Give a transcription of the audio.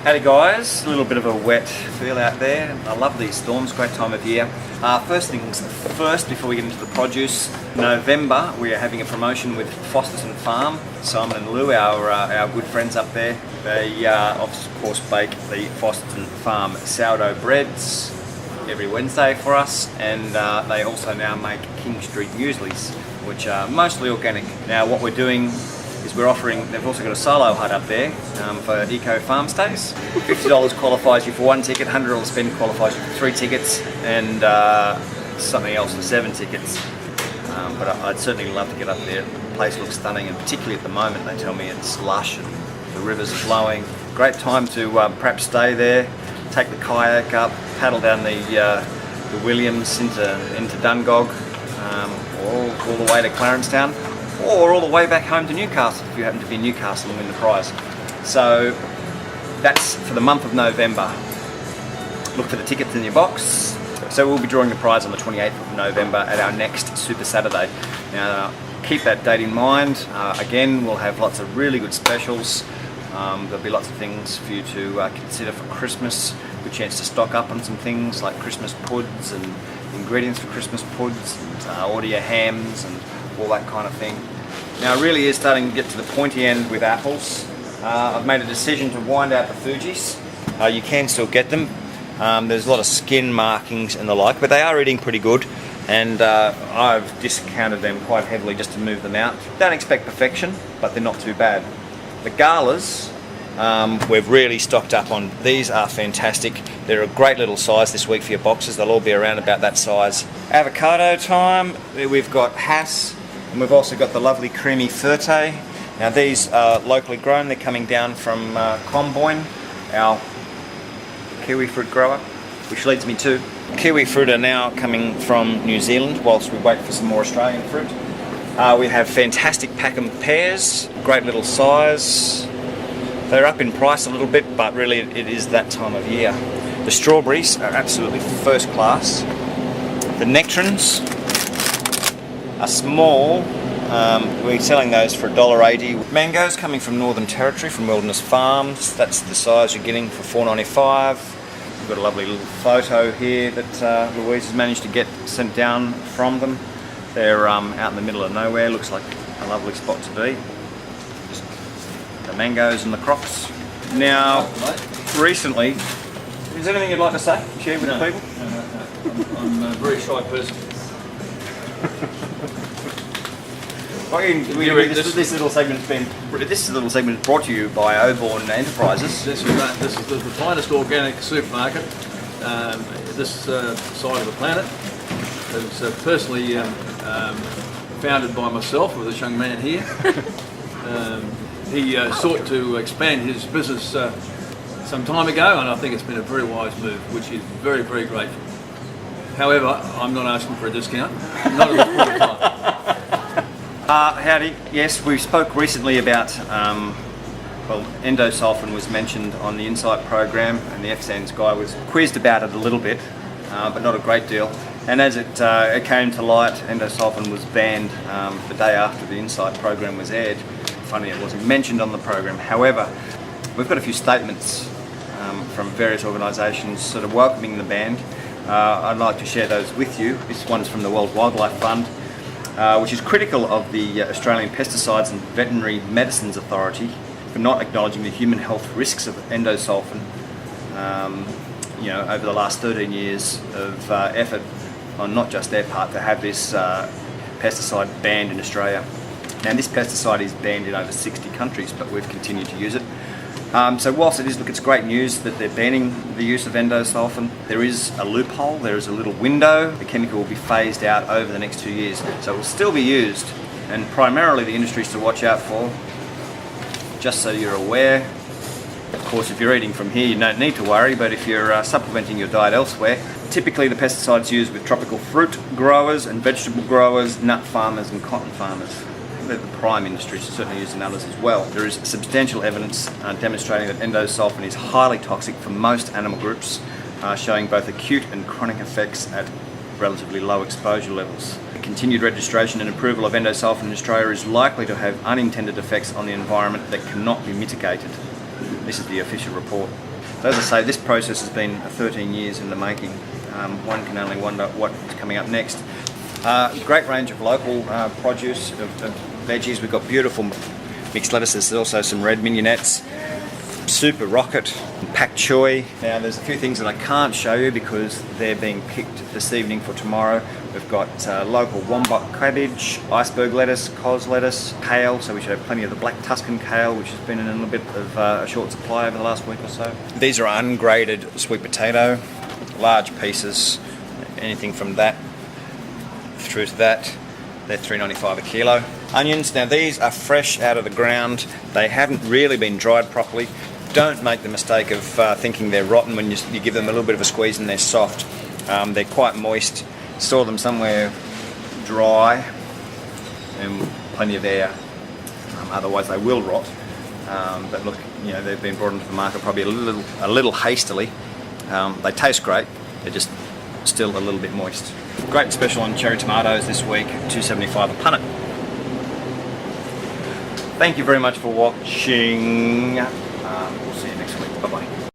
Howdy guys, a little bit of a wet feel out there. I love these storms, great time of year. First things first, before we get into the produce, November we are having a promotion with Fosterton Farm. Simon and Lou, our good friends up there, they of course bake the Fosterton Farm sourdough breads every Wednesday for us, and they also now make King Street mueslis, which are mostly organic. Now what we're doing is we're offering, they've also got a solo hut up there for eco farm stays. $50 qualifies you for 1 ticket, $100 spend qualifies you for 3 tickets, and something else for 7 tickets. But I'd certainly love to get up there. The place looks stunning, and particularly at the moment they tell me it's lush and the rivers are flowing. Great time to perhaps stay there, take the kayak up, paddle down the Williams into Dungog, or all the way to Clarencetown, or all the way back home to Newcastle if you happen to be in Newcastle and win the prize. So that's for the month of November. Look for the tickets in your box. So we'll be drawing the prize on the 28th of November at our next Super Saturday. Now keep that date in mind. Again, we'll have lots of really good specials. There'll be lots of things for you to consider for Christmas. Good chance to stock up on some things like Christmas puds and ingredients for Christmas puds, and order your hams and all that kind of thing. Now it really is starting to get to the pointy end with apples. I've made a decision to wind out the Fujis. You can still get them. There's a lot of skin markings and the like, but they are eating pretty good, and I've discounted them quite heavily just to move them out. Don't expect perfection, but they're not too bad. The galas, we've really stocked up on. These are fantastic. They're a great little size this week for your boxes. They'll all be around about that size. Avocado time, we've got Hass, and we've also got the lovely creamy Ferte. Now these are locally grown. They're coming down from Comboyne, our kiwi fruit grower, which leads me to kiwi fruit are now coming from New Zealand whilst we wait for some more Australian fruit. We have fantastic Packham pears, great little size. They're up in price a little bit, but really it is that time of year. The strawberries are absolutely first class. The nectarines are small. We're selling those for $1.80. Mangoes coming from Northern Territory, from Wilderness Farms. That's the size you're getting for $4.95. We've got a lovely little photo here that Louise has managed to get sent down from them. They're out in the middle of nowhere. Looks like a lovely spot to be. Just the mangoes and the crocs. Now, recently, is there anything you'd like to say? Share with the people? No. I'm a very shy person. This little segment is brought to you by Oborn Enterprises. This is the finest organic supermarket this side of the planet. It was personally founded by myself with this young man here. He sought to expand his business some time ago, and I think it's been a very wise move, which he's very, very grateful. However, I'm not asking for a discount. Not at this point in time. Howdy. Yes, we spoke recently about, endosulfan was mentioned on the Insight program, and the FSANS guy was quizzed about it a little bit, but not a great deal. And as it came to light, endosulfan was banned the day after the Insight program was aired. Funny, it wasn't mentioned on the program. However, we've got a few statements from various organisations sort of welcoming the ban. I'd like to share those with you. This one's from the World Wildlife Fund, which is critical of the Australian Pesticides and Veterinary Medicines Authority for not acknowledging the human health risks of endosulfan. Over the last 13 years of effort on not just their part to have this pesticide banned in Australia. Now this pesticide is banned in over 60 countries, but we've continued to use it. So whilst it's great news that they're banning the use of endosulfan, there is a loophole, there is a little window. The chemical will be phased out over the next 2 years. So it will still be used, and primarily the industries to watch out for, just so you're aware. Of course, if you're eating from here, you don't need to worry, but if you're supplementing your diet elsewhere, typically the pesticides used with tropical fruit growers and vegetable growers, nut farmers and cotton farmers. The prime industries are certainly used in others as well. There is substantial evidence demonstrating that endosulfan is highly toxic for most animal groups, showing both acute and chronic effects at relatively low exposure levels. Continued registration and approval of endosulfan in Australia is likely to have unintended effects on the environment that cannot be mitigated. This is the official report. So as I say, this process has been 13 years in the making. One can only wonder what's coming up next. Great range of local produce, of veggies. We've got beautiful mixed lettuces. There's also some red mignonettes, super rocket, pak choy. Now there's a few things that I can't show you because they're being picked this evening for tomorrow. We've got local wombat cabbage, iceberg lettuce, cos lettuce, kale, so we should have plenty of the black Tuscan kale, which has been in a little bit of a short supply over the last week or so. These are ungraded sweet potato, large pieces, anything from that through to that. They're $3.95 a kilo. Onions, now these are fresh out of the ground. They haven't really been dried properly. Don't make the mistake of thinking they're rotten when you give them a little bit of a squeeze and they're soft. They're quite moist. Store them somewhere dry and plenty of air, otherwise they will rot. But look, you know, they've been brought into the market probably a little hastily. They taste great, they're just still a little bit moist. Great special on cherry tomatoes this week, $2.75 a punnet. Thank you very much for watching. We'll see you next week. Bye bye.